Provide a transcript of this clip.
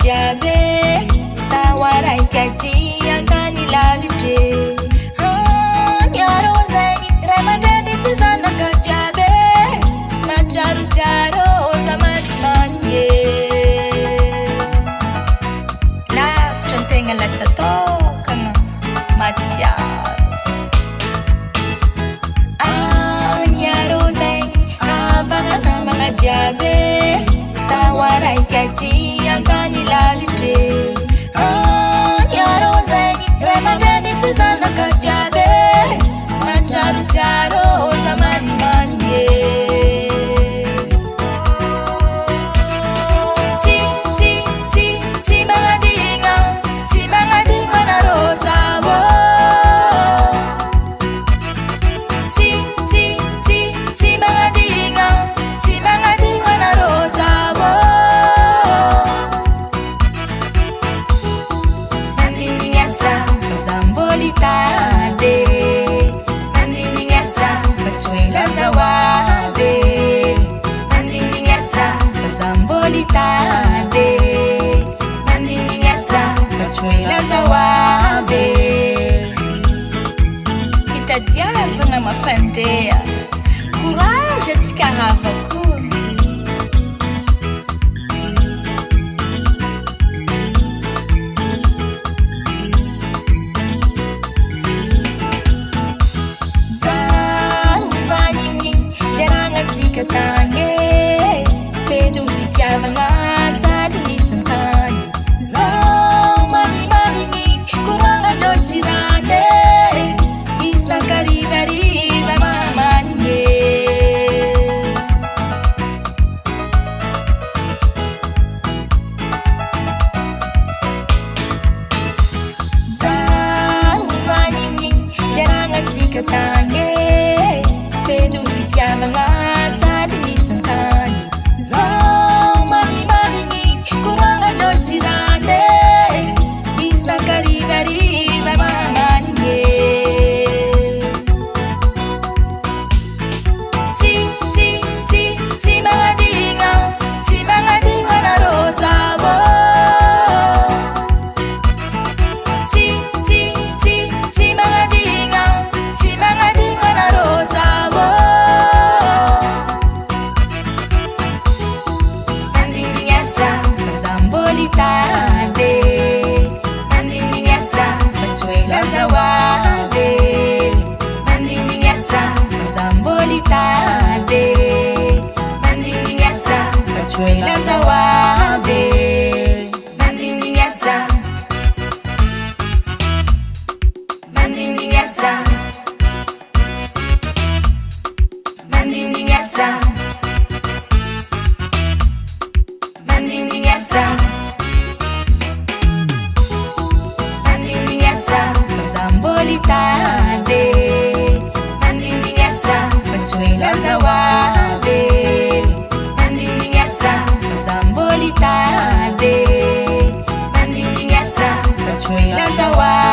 jiaby saoaraikady antany lalitra miarô zegny ray aman-dreny sy zanaka jiaby matsiarotsiaro zamanimanigne lavitra ny tegna latsatokagna matsiaro miarô zegny avagnanamagna jiaby saoaraikady antany lalitra miarô zegny ray aman-dreny sy zanaka jiaby matsiarotsiaro zamanimanigne tsy magnadigna anarô zabo tsy magnadigna anarô zabo andindignasa zambolitade andindignasa fatswela zawabe andindignasa zambolitade andindignasa fatswela zawabe hitadiavagna mampandeha courage atsika havako tagny feno fitiavagna sady nisantany zao manimanigny koragna jirane isankarivariva mamanigny zao manigny iaragnatsika tagny feno fitiavagna Suela zawabe mandindinyasa mandindinyasa mandindinyasa mandindinyasa mandindinyasa zambolitade mandindinyasa suela zawabe zambolitade mandindinyasa fatswela zawabe